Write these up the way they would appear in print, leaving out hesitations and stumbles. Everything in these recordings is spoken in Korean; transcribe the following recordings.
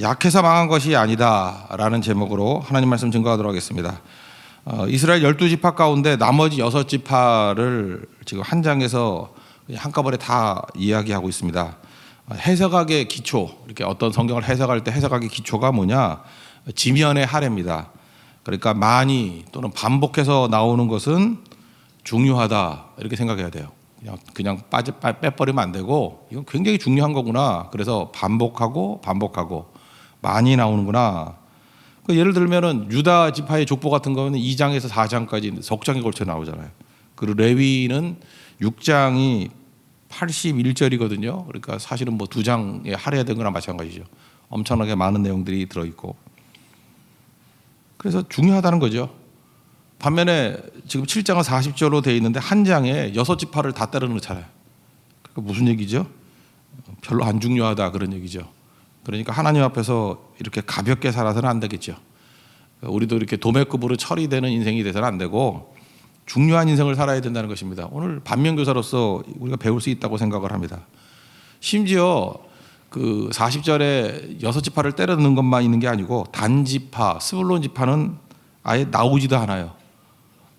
약해서 망한 것이 아니다라는 제목으로 하나님 말씀 증거하도록 하겠습니다. 이스라엘 12지파 가운데 나머지 6지파를 지금 한 장에서 한꺼번에 다 이야기하고 있습니다. 해석학의 기초, 이렇게 어떤 성경을 해석할 때 해석학의 기초가 뭐냐? 지면의 할애입니다. 그러니까 많이 또는 반복해서 나오는 것은 중요하다 이렇게 생각해야 돼요. 그냥 빼버리면 안 되고 이건 굉장히 중요한 거구나. 그래서 반복하고 많이 나오는구나. 예를 들면은 유다 지파의 족보 같은 거는 2장에서 4장까지 석장에 걸쳐 나오잖아요. 그리고 레위는 6장이 81절이거든요. 그러니까 사실은 뭐 2장에 할애된 거나 마찬가지죠. 엄청나게 많은 내용들이 들어있고. 그래서 중요하다는 거죠. 반면에 지금 7장은 40절로 되어 있는데 한 장에 6지파를 다 때려 넣잖아요. 그러니까 무슨 얘기죠? 별로 안 중요하다 그런 얘기죠. 그러니까 하나님 앞에서 이렇게 가볍게 살아서는 안 되겠죠. 우리도 이렇게 도매급으로 처리되는 인생이 돼서는 안 되고 중요한 인생을 살아야 된다는 것입니다. 오늘 반면교사로서 우리가 배울 수 있다고 생각을 합니다. 심지어 그 40절에 6지파를 때려 넣는 것만 있는 게 아니고 단지파, 스불론 지파는 아예 나오지도 않아요.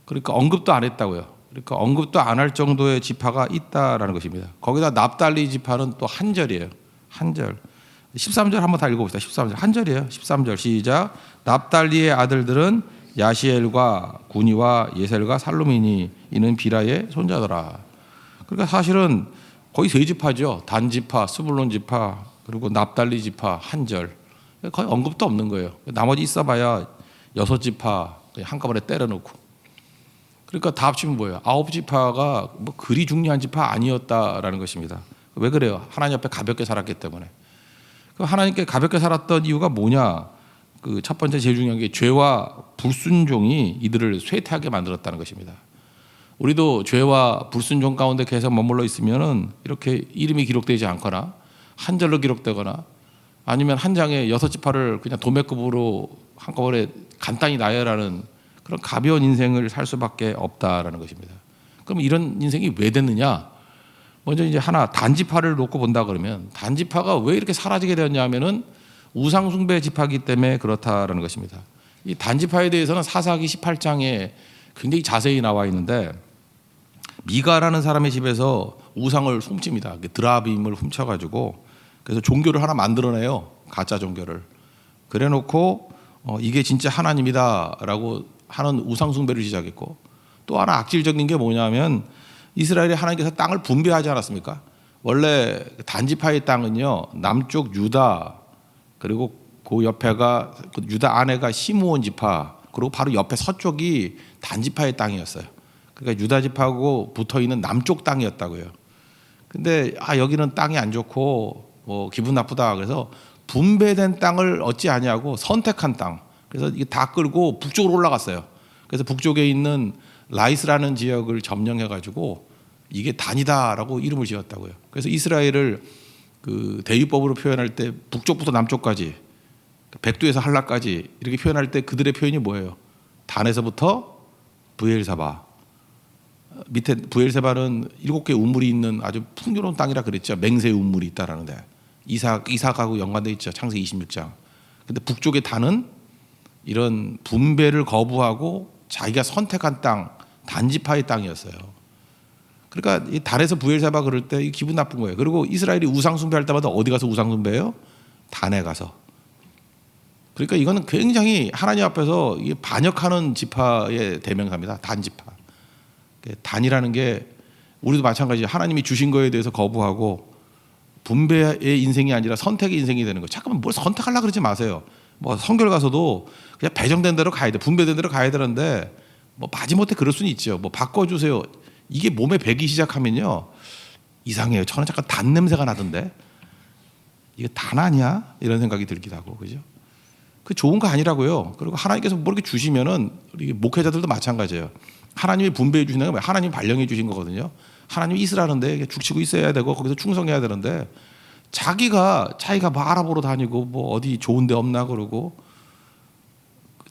그러니까 언급도 안 했다고요. 그러니까 언급도 안 할 정도의 지파가 있다라는 것입니다. 거기다 납달리 지파는 또 한 절이에요. 한 절. 13절 한번 다 읽어봅시다. 13절 한 절이에요. 13절 시작. 납달리의 아들들은 야시엘과 구니와 예셀과 살루미니 이는 비라의 손자더라. 그러니까 사실은 거의 세 지파죠. 단 지파, 스불론 지파, 그리고 납달리 지파 한 절. 거의 언급도 없는 거예요. 나머지 있어봐야 6지파 한꺼번에 때려놓고. 그러니까 다 합치면 뭐예요? 9지파가 뭐 그리 중요한 지파 아니었다라는 것입니다. 왜 그래요? 하나님 앞에 가볍게 살았기 때문에. 하나님께 가볍게 살았던 이유가 뭐냐? 그 첫 번째 제일 중요한 게 죄와 불순종이 이들을 쇠퇴하게 만들었다는 것입니다. 우리도 죄와 불순종 가운데 계속 머물러 있으면은 이렇게 이름이 기록되지 않거나 한 절로 기록되거나 아니면 한 장에 6지파를 그냥 도매급으로 한꺼번에 간단히 나열하는 그런 가벼운 인생을 살 수밖에 없다라는 것입니다. 그럼 이런 인생이 왜 됐느냐? 먼저 이제 하나 단지파를 놓고 본다 그러면 단지파가 왜 이렇게 사라지게 되었냐 하면은 우상숭배 지파이기 때문에 그렇다라는 것입니다. 이 단지파에 대해서는 사사기 18장에 굉장히 자세히 나와 있는데 미가라는 사람의 집에서 우상을 훔칩니다. 드라빔을 훔쳐가지고 그래서 종교를 하나 만들어내요. 가짜 종교를. 그래놓고 이게 진짜 하나님이다라고 하는 우상숭배를 시작했고 또 하나 악질적인 게 뭐냐면 이스라엘이 하나님께서 땅을 분배하지 않았습니까? 원래 단지파의 땅은요 남쪽 유다 그리고 그 옆에가 그 유다 안에가 시므온 지파 그리고 바로 옆에 서쪽이 단지파의 땅이었어요. 그러니까 유다 지파하고 붙어 있는 남쪽 땅이었다고요. 근데 여기는 땅이 안 좋고 뭐 기분 나쁘다 그래서 분배된 땅을 얻지 아니하고 선택한 땅. 그래서 이게 다 끌고 북쪽으로 올라갔어요. 그래서 북쪽에 있는 라이스라는 지역을 점령해가지고 이게 단이다라고 이름을 지었다고요. 그래서 이스라엘을 그 대위법으로 표현할 때 북쪽부터 남쪽까지 백두에서 한라까지 이렇게 표현할 때 그들의 표현이 뭐예요? 단에서부터 브엘사바 밑에 브엘세바는 7개 우물이 있는 아주 풍요로운 땅이라 그랬죠. 맹세 우물이 있다라는데 이삭하고 연관돼 있죠. 창세기 26장. 근데 북쪽의 단은 이런 분배를 거부하고 자기가 선택한 땅 단지파의 땅이었어요. 그러니까 이 단에서 브엘세바 그럴 때 기분 나쁜 거예요. 그리고 이스라엘이 우상 숭배할 때마다 어디 가서 우상 숭배해요? 단에 가서. 그러니까 이거는 굉장히 하나님 앞에서 반역하는 지파의 대명사입니다. 단지파. 단이라는 게 우리도 마찬가지예요. 하나님이 주신 거에 대해서 거부하고 분배의 인생이 아니라 선택의 인생이 되는 거예요. 잠깐만 뭘 선택하려고 그러지 마세요. 뭐 선교를 가서도 그냥 배정된 대로 가야 돼. 분배된 대로 가야 되는데 뭐 마지못해 그럴 수는 있죠. 뭐 바꿔주세요. 이게 몸에 배기 시작하면요 이상해요. 저는 잠깐 단 냄새가 나던데 이게 단 아니야? 이런 생각이 들기도 하고 그죠? 그 좋은 거 아니라고요. 그리고 하나님께서 뭐 이렇게 주시면은 우리 목회자들도 마찬가지예요. 하나님이 분배해 주시는 건 하나님이 발령해 주신 거거든요. 하나님이 있으라는데 죽치고 있어야 되고 거기서 충성해야 되는데 자기가 뭐 알아보러 다니고 뭐 어디 좋은 데 없나 그러고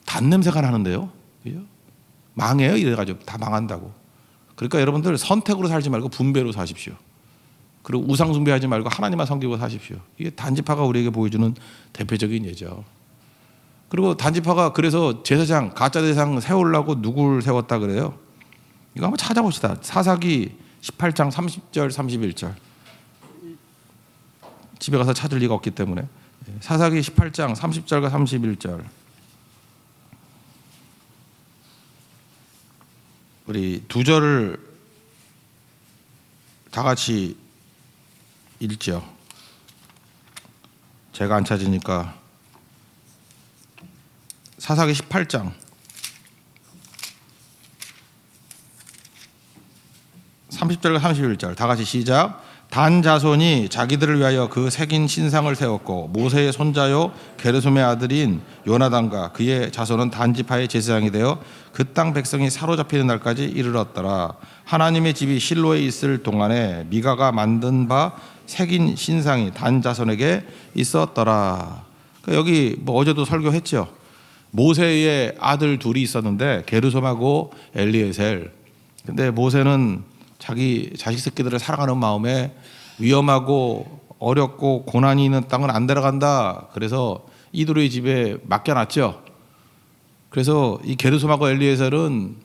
단 냄새가 나는데요. 그죠? 망해요. 이래가지고 다 망한다고. 그러니까 여러분들 선택으로 살지 말고 분배로 사십시오. 그리고 우상 숭배하지 말고 하나님만 섬기고 사십시오. 이게 단지파가 우리에게 보여주는 대표적인 예죠. 그리고 단지파가 그래서 제사장 가짜 제사장 세우려고 누굴 세웠다 그래요? 이거 한번 찾아봅시다. 사사기 18장 30절 31절. 집에 가서 찾을 리가 없기 때문에 사사기 18장 30절과 31절. 우리 두 절을 다 같이 읽죠. 제가 안 찾으니까 사사기 18장 30절과 31절 다 같이 시작. 단 자손이 자기들을 위하여 그 새긴 신상을 세웠고 모세의 손자요 게르솜의 아들인 요나단과 그의 자손은 단 지파의 제사장이 되어 그 땅 백성이 사로잡히는 날까지 이르렀더라. 하나님의 집이 실로에 있을 동안에 미가가 만든 바 새긴 신상이 단 자손에게 있었더라. 그러니까 여기 뭐 어제도 설교했죠. 모세의 아들 둘이 있었는데 게르솜하고 엘리에셀. 근데 모세는 자기 자식 새끼들을 사랑하는 마음에 위험하고 어렵고 고난이 있는 땅은 안 들어간다. 그래서 이도의 집에 맡겨놨죠. 그래서 이 게르솜하고 엘리에셀은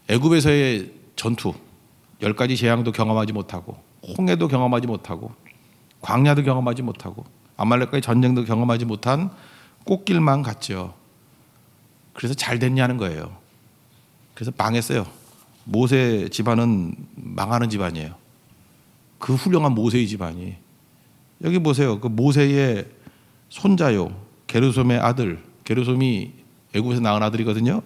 애굽에서의 전투 10가지 재앙도 경험하지 못하고 홍해도 경험하지 못하고 광야도 경험하지 못하고 아말렉과의 전쟁도 경험하지 못한 꽃길만 갔죠. 그래서 잘 됐냐는 거예요. 그래서 망했어요. 모세 집안은 망하는 집안이에요. 그 훌륭한 모세의 집안이. 여기 보세요. 그 모세의 손자요 게르솜의 아들. 게르솜이 애굽에서 낳은 아들이거든요.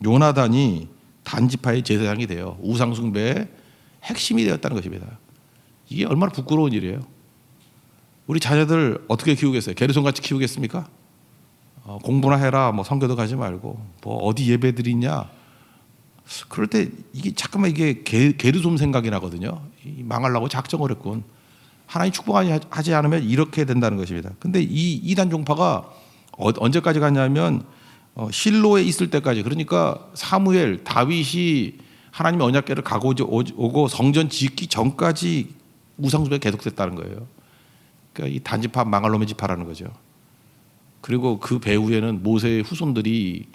요나단이 단지파의 제사장이 돼요. 우상 숭배의 핵심이 되었다는 것입니다. 이게 얼마나 부끄러운 일이에요. 우리 자녀들 어떻게 키우겠어요? 게르솜같이 키우겠습니까? 공부나 해라. 뭐 선교도 가지 말고 뭐 어디 예배 드리냐. 그럴 때 이게 잠깐만 이게 게르솜 생각이 나거든요. 망하려고 작정을 했군. 하나님 축복하지 않으면 이렇게 된다는 것입니다. 근데 이 이단 종파가 언제까지 갔냐면 실로에 있을 때까지. 그러니까 사무엘, 다윗이 하나님의 언약궤를 가고 오고 성전 짓기 전까지 우상숭배가 계속됐다는 거예요. 그러니까 이 단지파 망할 놈의 지파라는 거죠. 그리고 그 배후에는 모세의 후손들이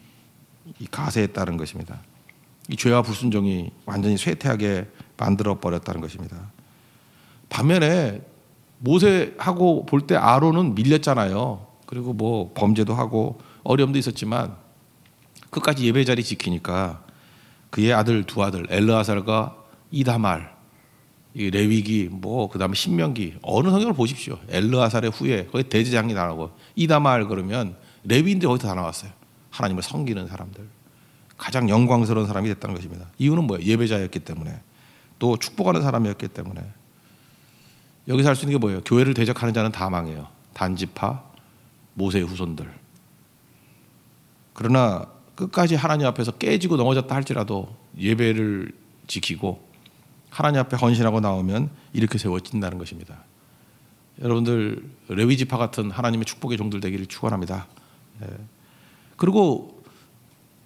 가세했다는 것입니다. 이 죄와 불순종이 완전히 쇠퇴하게 만들어 버렸다는 것입니다. 반면에 모세하고 볼 때 아론은 밀렸잖아요. 그리고 뭐 범죄도 하고 어려움도 있었지만 끝까지 예배 자리 지키니까 그의 아들 두 아들 엘르아살과 이다말, 이 레위기 뭐 그다음에 신명기 어느 성경을 보십시오. 엘르아살의 후에 거기 대제장이 나오고 이다말 그러면 레위인들이 거기서 다 나왔어요. 하나님을 섬기는 사람들. 가장 영광스러운 사람이 됐다는 것입니다. 이유는 뭐예요? 예배자였기 때문에 또 축복하는 사람이었기 때문에. 여기서 할 수 있는 게 뭐예요? 교회를 대적하는 자는 다 망해요. 단지파, 모세의 후손들. 그러나 끝까지 하나님 앞에서 깨지고 넘어졌다 할지라도 예배를 지키고 하나님 앞에 헌신하고 나오면 이렇게 세워진다는 것입니다. 여러분들 레위지파 같은 하나님의 축복의 종들 되기를 축원합니다. 그리고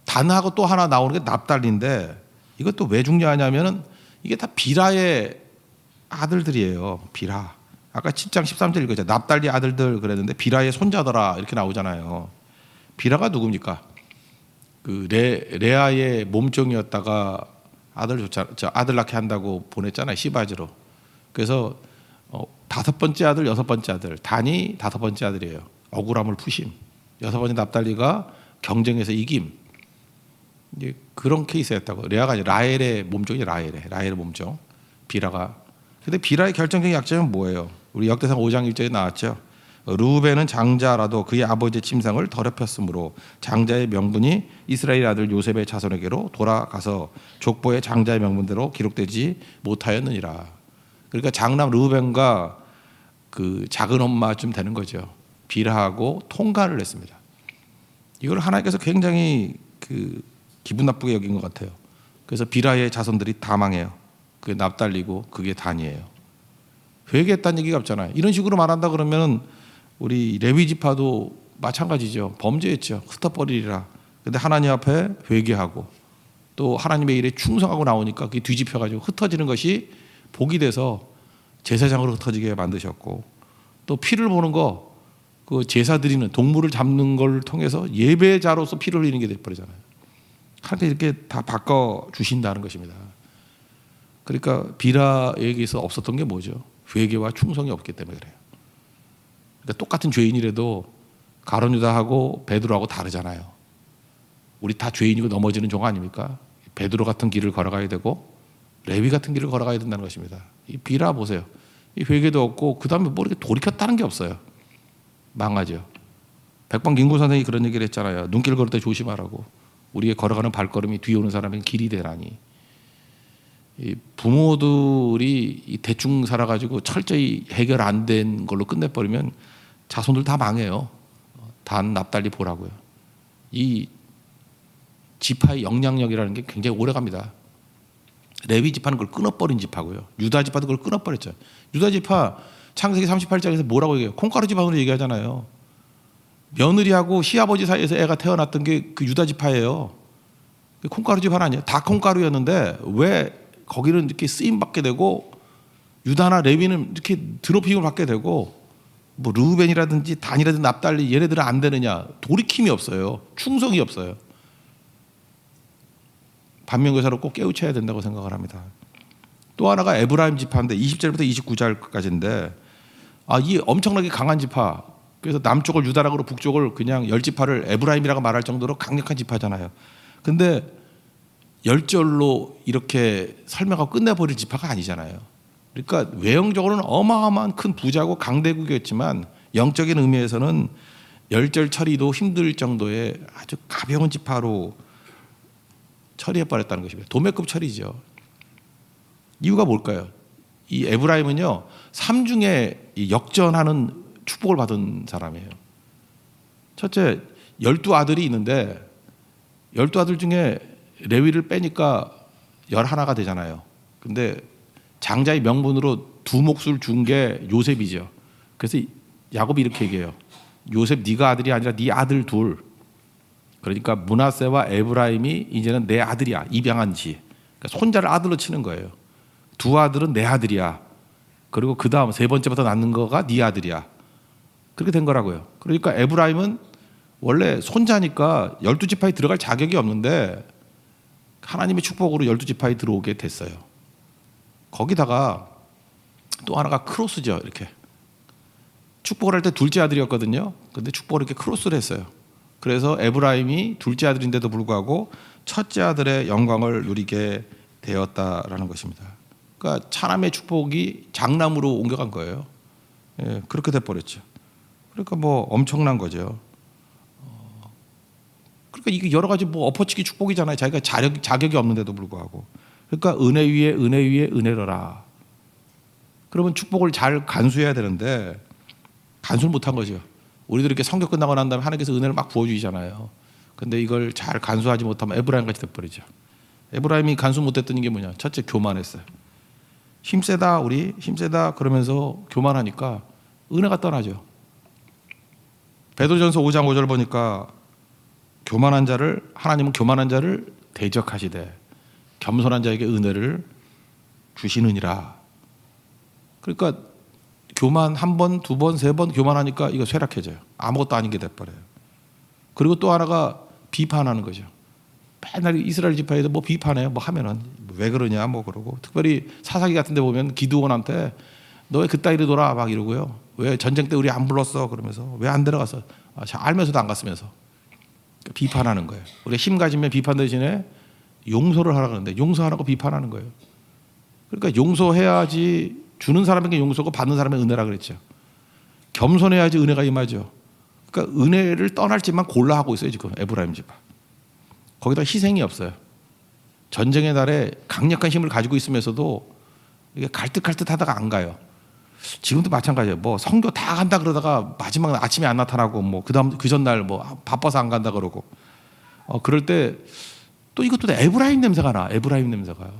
단하고 또 하나 나오는 게 납달리인데 이것도 왜 중요하냐면은 이게 다 비라의 아들들이에요. 비라. 아까 7장 13절 읽었죠. 납달리 아들들 그랬는데 비라의 손자더라 이렇게 나오잖아요. 비라가 누굽니까? 그 레아의 몸종이었다가 아들 낳게 한다고 보냈잖아요. 시바지로. 그래서 5번째 아들, 6번째 아들. 단이 5번째 아들이에요. 억울함을 푸심. 6번째 납달리가 경쟁에서 이김. 이제 그런 케이스였다고. 레아가 아니라 라헬의 몸종이 라헬의 몸종. 비라가. 근데 비라의 결정적인 약점은 뭐예요? 우리 역대상 5장 1절에 나왔죠. 르우벤은 장자라도 그의 아버지의 침상을 더럽혔으므로 장자의 명분이 이스라엘 아들 요셉의 자손에게로 돌아가서 족보의 장자의 명분대로 기록되지 못하였느니라. 그러니까 장남 르우벤과 그 작은 엄마쯤 되는 거죠. 비라하고 통관을 했습니다. 이걸 하나님께서 굉장히 그 기분 나쁘게 여긴 것 같아요. 그래서 비라의 자손들이 다 망해요. 그게 납달리고 그게 단이에요. 회개했다는 얘기가 없잖아요. 이런 식으로 말한다 그러면 우리 레위 지파도 마찬가지죠. 범죄했죠. 흩어버리리라. 근데 하나님 앞에 회개하고 또 하나님의 일에 충성하고 나오니까 그게 뒤집혀가지고 흩어지는 것이 복이 돼서 제사장으로 흩어지게 만드셨고, 또 피를 보는 거, 그 제사 드리는 동물을 잡는 걸 통해서 예배자로서 피를 흘리는 게 돼버리잖아요. 하나님께 이렇게 다 바꿔 주신다는 것입니다. 그러니까 비라에게서 없었던 게 뭐죠? 회개와 충성이 없기 때문에 그래요. 그러니까 똑같은 죄인이라도 가룟 유다하고 베드로하고 다르잖아요. 우리 다 죄인이고 넘어지는 종 아닙니까? 베드로 같은 길을 걸어가야 되고 레위 같은 길을 걸어가야 된다는 것입니다. 이 비라 보세요. 이 회개도 없고 그 다음에 뭐 이렇게 돌이켰다는 게 없어요. 망하죠. 백방김구 선생이 그런 얘기를 했잖아요. 눈길 걸을 때 조심하라고. 우리의 걸어가는 발걸음이 뒤에 오는 사람에게 길이 되라니. 이 부모들이 이 대충 살아가지고 철저히 해결 안 된 걸로 끝내버리면 자손들 다 망해요. 단 납달리 보라고요. 이 지파의 영향력이라는 게 굉장히 오래갑니다. 레위 지파는 그걸 끊어버린 지파고요. 유다 지파도 그걸 끊어버렸죠. 유다 지파 창세기 38장에서 뭐라고 얘기해요? 콩가루 지파로 얘기하잖아요. 며느리하고 시아버지 사이에서 애가 태어났던 게 그 유다 지파예요. 콩가루 지파는 아니에요. 다 콩가루였는데 왜 거기는 이렇게 쓰임 받게 되고 유다나 레위는 이렇게 드로핑을 받게 되고 뭐 르우벤이라든지 단이라든지 납달리 얘네들은 안 되느냐? 돌이킴이 없어요. 충성이 없어요. 반면교사로 꼭 깨우쳐야 된다고 생각을 합니다. 또 하나가 에브라임 지파인데 20절부터 29절까지인데 이 엄청나게 강한 지파. 그래서 남쪽을 유다락으로 북쪽을 그냥 10지파를 에브라임이라고 말할 정도로 강력한 지파잖아요. 근데 10절로 이렇게 설명하고 끝내버릴 지파가 아니잖아요. 그러니까 외형적으로는 어마어마한 큰 부자고 강대국이었지만 영적인 의미에서는 10절 처리도 힘들 정도의 아주 가벼운 지파로 처리해버렸다는 것입니다. 도매급 처리죠. 이유가 뭘까요? 이 에브라임은요, 삼중에 역전하는 축복을 받은 사람이에요. 첫째, 12아들이 있는데 12아들 중에 레위를 빼니까 11가 되잖아요. 근데 장자의 명분으로 두 몫을 준 게 요셉이죠. 그래서 야곱이 이렇게 얘기해요. 요셉 네가 아들이 아니라 네 아들 둘. 그러니까 므낫세와 에브라임이 이제는 내 아들이야. 입양한 지. 그러니까 손자를 아들로 치는 거예요. 두 아들은 내 아들이야. 그리고 그 다음 세 번째부터 낳는 거가 네 아들이야. 그렇게 된 거라고요. 그러니까 에브라임은 원래 손자니까 12지파에 들어갈 자격이 없는데 하나님의 축복으로 12지파에 들어오게 됐어요. 거기다가 또 하나가 크로스죠. 이렇게 축복을 할 때 둘째 아들이었거든요. 근데 축복을 이렇게 크로스를 했어요. 그래서 에브라임이 둘째 아들인데도 불구하고 첫째 아들의 영광을 누리게 되었다라는 것입니다. 그러니까 차남의 축복이 장남으로 옮겨간 거예요. 예, 그렇게 돼버렸죠. 그러니까 뭐 엄청난 거죠. 그러니까 이게 여러 가지 뭐 엎어치기 축복이잖아요. 자기가 자격이 없는데도 불구하고. 그러니까 은혜 위에 은혜 위에 은혜로라. 그러면 축복을 잘 간수해야 되는데 간수를 못한 거죠. 우리도 이렇게 성경 끝나고 난 다음에 하나님께서 은혜를 막 부어주시잖아요. 근데 이걸 잘 간수하지 못하면 에브라임 같이 돼버리죠. 에브라임이 간수 못했던 게 뭐냐? 첫째, 교만했어요. 힘세다 우리 힘세다 그러면서 교만하니까 은혜가 떠나죠. 베드로전서 5장 5절 보니까 하나님은 교만한 자를 대적하시되 겸손한 자에게 은혜를 주시느니라. 그러니까 교만 한 번, 두 번, 세 번 교만하니까 이거 쇠락해져요. 아무것도 아닌 게 돼버려요. 그리고 또 하나가 비판하는 거죠. 맨날 이스라엘 지파에도 뭐 비판해요. 뭐 하면은 왜 그러냐 뭐 그러고, 특별히 사사기 같은 데 보면 기드온한테 너 왜 그따위로 돌아 막 이러고요. 왜 전쟁 때 우리 안 불렀어 그러면서 왜 안 들어갔어. 알면서도 안 갔으면서 비판하는 거예요. 우리가 힘 가지면 비판 대신에 용서를 하라고 하는데 용서하라고 비판하는 거예요. 그러니까 용서해야지 주는 사람에게 용서고 받는 사람에게 은혜라 그랬죠. 겸손해야지 은혜가 임하죠. 그러니까 은혜를 떠날지만 골라 하고 있어요 지금 에브라임 지파. 거기다 희생이 없어요. 전쟁의 날에 강력한 힘을 가지고 있으면서도 이게 갈듯갈듯 하다가 안 가요. 지금도 마찬가지예요. 뭐 선교 다 간다 그러다가 마지막 아침에 안 나타나고 뭐 그다음 그 전날 뭐 바빠서 안 간다 그러고 그럴 때 또 이것도 에브라임 냄새가 나. 에브라임 냄새가.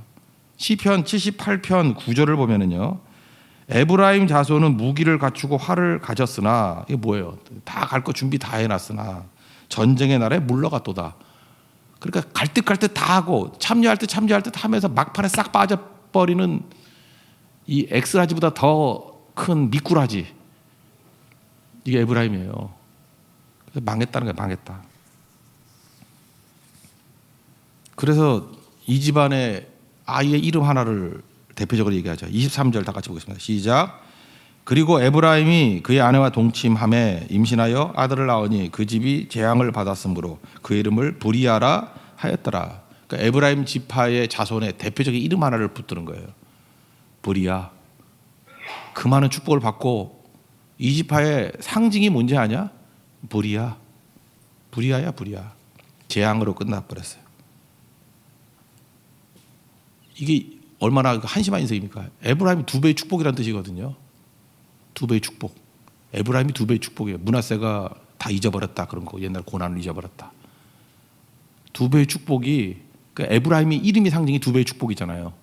시편 78편 9절을 보면은요. 에브라임 자손은 무기를 갖추고 활을 가졌으나 이게 뭐예요? 다 갈 거 준비 다 해놨으나 전쟁의 날에 물러갔도다. 그러니까 갈듯갈듯 다 하고 참여할 듯 하면서 막판에 싹 빠져버리는 이 엑스라지보다 더 큰 미꾸라지, 이게 에브라임이에요. 그래서 망했다는 거예요. 망했다. 그래서 이 집안의 아이의 이름 하나를 대표적으로 얘기하죠. 23절 다 같이 보겠습니다. 시작. 그리고 에브라임이 그의 아내와 동침함에 임신하여 아들을 낳으니 그 집이 재앙을 받았으므로 그 이름을 브리아라 하였더라. 그러니까 에브라임 지파의 자손의 대표적인 이름 하나를 붙드는 거예요. 브리아. 그 많은 축복을 받고 이 지파의 상징이 뭔지 아냐? 브리아. 브리아야 브리아. 재앙으로 끝나버렸어요. 이게 얼마나 한심한 인생입니까? 에브라임이 2배의 축복이라는 뜻이거든요. 2배의 축복. 에브라임이 2배의 축복이에요. 므낫세가 다 잊어버렸다 그런 거. 옛날 고난을 잊어버렸다. 2배의 축복이, 그러니까 에브라임이 이름이 상징이 2배의 축복이잖아요.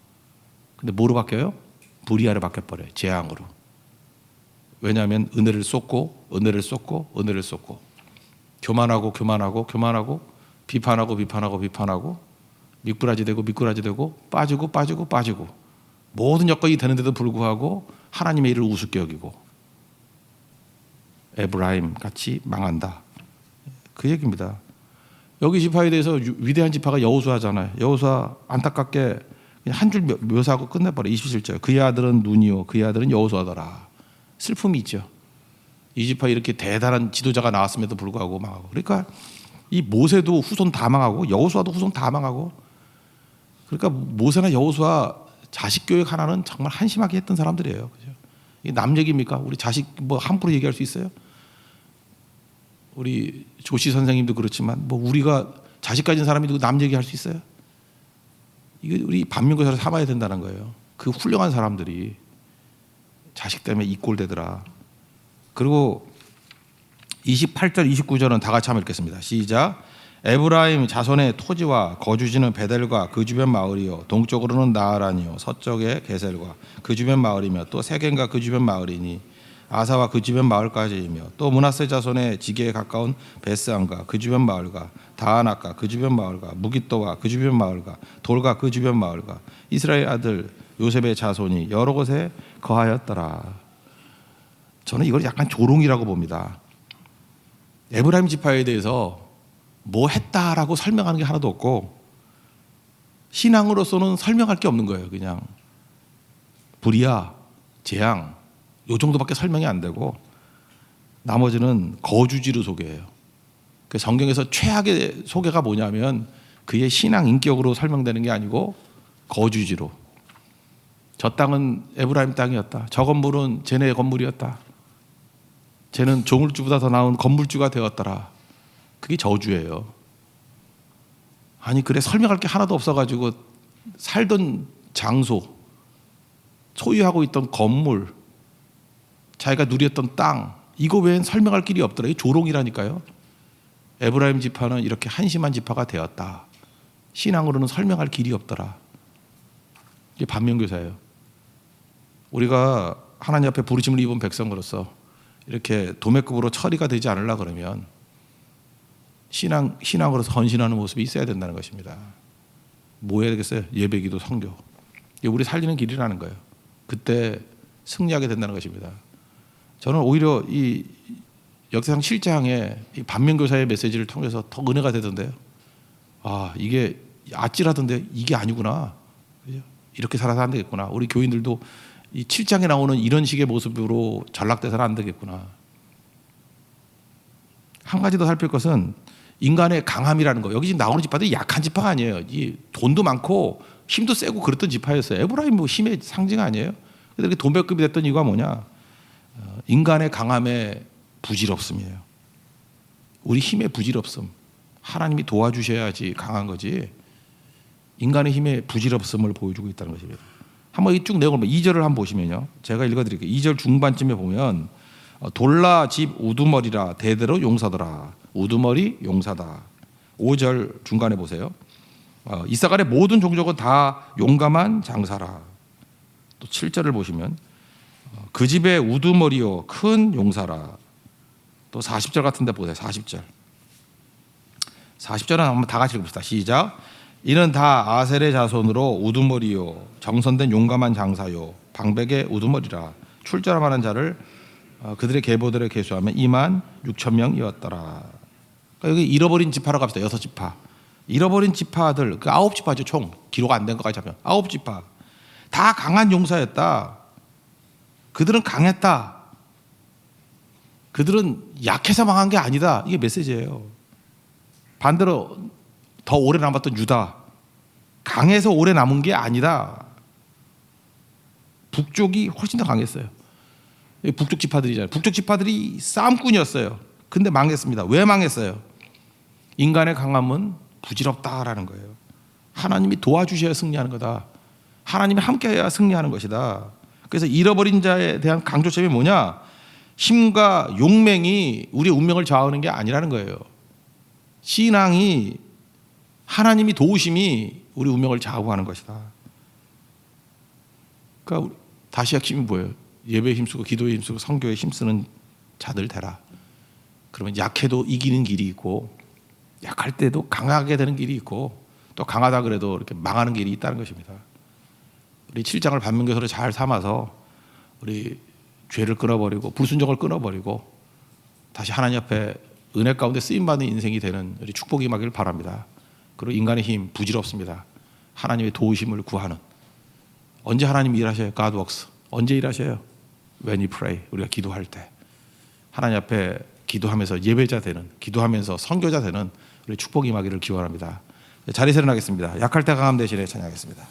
근데 뭐로 바뀌어요? 브리아로 바뀌어버려요. 재앙으로. 왜냐하면 은혜를 쏟고 은혜를 쏟고 은혜를 쏟고 교만하고 교만하고 교만하고 비판하고 비판하고 비판하고 미꾸라지 되고 미꾸라지 되고 빠지고 빠지고 빠지고 모든 여건이 되는데도 불구하고 하나님의 일을 우습게 여기고 에브라임 같이 망한다. 그 얘기입니다. 여기 지파에 대해서 위대한 지파가 여호수아잖아요. 여호수아 안타깝게 한 줄 묘사하고 끝내버려. 27절. 그의 아들은 눈이요 그의 아들은 여호수아더라. 슬픔이 있죠. 이 지파에 이렇게 대단한 지도자가 나왔음에도 불구하고 망하고. 그러니까 이 모세도 후손 다 망하고 여호수아도 후손 다 망하고. 그러니까 모세나 여호수아 자식 교육 하나는 정말 한심하게 했던 사람들이에요. 그죠? 이게 남 얘기입니까? 우리 자식 뭐 함부로 얘기할 수 있어요? 우리 조시 선생님도 그렇지만 뭐 우리가 자식 가진 사람이 누구 남 얘기할 수 있어요? 이게 우리 반면교사를 삼아야 된다는 거예요. 그 훌륭한 사람들이 자식 때문에 이 꼴 되더라. 그리고 28절 29절은 다 같이 한번 읽겠습니다. 시작. 에브라임 자손의 토지와 거주지는 베델과 그 주변 마을이요 동쪽으로는 나하란이요 서쪽에 게셀과 그 주변 마을이며 또 세겜과 그 주변 마을이니 아사와 그 주변 마을까지이며 또 므낫세 자손의 지게에 가까운 베스안과 그 주변 마을과 다하낙과 그 주변 마을과 무깃도와 그 주변 마을과 돌과 그 주변 마을과 이스라엘 아들 요셉의 자손이 여러 곳에 거하였더라. 저는 이걸 약간 조롱이라고 봅니다. 에브라임 지파에 대해서 뭐 했다라고 설명하는 게 하나도 없고 신앙으로서는 설명할 게 없는 거예요. 그냥 불이야, 재앙 요 정도밖에 설명이 안 되고 나머지는 거주지로 소개해요. 그 성경에서 최악의 소개가 뭐냐면 그의 신앙 인격으로 설명되는 게 아니고 거주지로. 저 땅은 에브라임 땅이었다. 저 건물은 쟤네 건물이었다. 쟤는 조물주보다 더 나은 건물주가 되었더라. 그게 저주예요. 아니 그래 설명할 게 하나도 없어가지고 살던 장소, 소유하고 있던 건물, 자기가 누렸던 땅, 이거 외엔 설명할 길이 없더라. 이 조롱이라니까요. 에브라임 지파는 이렇게 한심한 지파가 되었다. 신앙으로는 설명할 길이 없더라. 이게 반면교사예요. 우리가 하나님 앞에 부르심을 입은 백성으로서 이렇게 도매급으로 처리가 되지 않으려 그러면 신앙으로서 헌신하는 모습이 있어야 된다는 것입니다. 뭐 해야 되겠어요? 예배기도 성교. 이게 우리 살리는 길이라는 거예요. 그때 승리하게 된다는 것입니다. 저는 오히려 이 역사상 7장의 이 반면교사의 메시지를 통해서 더 은혜가 되던데요. 아 이게 아찔하던데 이게 아니구나. 이렇게 살아서 안 되겠구나. 우리 교인들도 이 7장에 나오는 이런 식의 모습으로 전락돼서는 안 되겠구나. 한 가지 더 살필 것은 인간의 강함이라는 거. 여기 지금 나오는 지파들이 약한 지파가 아니에요. 이 돈도 많고 힘도 세고 그랬던 지파였어요. 에브라임 뭐 힘의 상징 아니에요? 근데 이렇게 도매급이 됐던 이유가 뭐냐? 인간의 강함의 부질없음이에요. 우리 힘의 부질없음. 하나님이 도와주셔야지 강한 거지. 인간의 힘의 부질없음을 보여주고 있다는 것입니다. 한번 이 쭉 내용을 2절을 한번 보시면요. 제가 읽어드릴게요. 2절 중반쯤에 보면 돌라 집 우두머리라 대대로 용사더라. 우두머리 용사다. 5절 중간에 보세요. 이사갈의 모든 종족은 다 용감한 장사라. 또 7절을 보시면 그 집의 우두머리요 큰 용사라. 또 40절 같은 데 보세요. 40절. 40절은 한번 다 같이 읽읍시다. 시작. 이는 다 아셀의 자손으로 우두머리요 정선된 용감한 장사요 방백의 우두머리라. 출전하는 자를 그들의 계보들에 계수하면 2만 6천 명이었더라. 그러니까 여기 잃어버린 지파로 갑시다. 6지파. 잃어버린 지파들, 그 9지파죠. 총 기록 안 된 거까지 하면 9지파 다 강한 용사였다. 그들은 강했다. 그들은 약해서 망한 게 아니다. 이게 메시지예요. 반대로 더 오래 남았던 유다, 강해서 오래 남은 게 아니다. 북쪽이 훨씬 더 강했어요. 북쪽 지파들이잖아요. 북쪽 지파들이 싸움꾼이었어요. 근데 망했습니다. 왜 망했어요? 인간의 강함은 부질없다라는 거예요. 하나님이 도와주셔야 승리하는 거다. 하나님이 함께해야 승리하는 것이다. 그래서 잃어버린 자에 대한 강조점이 뭐냐? 힘과 용맹이 우리의 운명을 좌우하는 게 아니라는 거예요. 신앙이, 하나님이 도우심이 우리 운명을 좌우하는 것이다. 그러니까 다시 핵심이 뭐예요? 예배에 힘쓰고 기도에 힘쓰고 선교에 힘쓰는 자들 되라. 그러면 약해도 이기는 길이 있고, 약할 때도 강하게 되는 길이 있고, 또 강하다 그래도 이렇게 망하는 길이 있다는 것입니다. 우리 7장을 반면교사로 잘 삼아서 우리 죄를 끊어버리고 불순종을 끊어버리고 다시 하나님 앞에 은혜 가운데 쓰임받는 인생이 되는 우리 축복이 임하기를 바랍니다. 그리고 인간의 힘 부질없습니다. 하나님의 도우심을 구하는. 언제 하나님이 일하셔요? God works. 언제 일하셔요? When you pray. 우리가 기도할 때. 하나님 앞에 기도하면서 예배자 되는, 기도하면서 선교자 되는 우리 축복이 임하기를 기원합니다. 자리에서 일어나겠습니다. 약할 때 강함 대신에 찬양하겠습니다.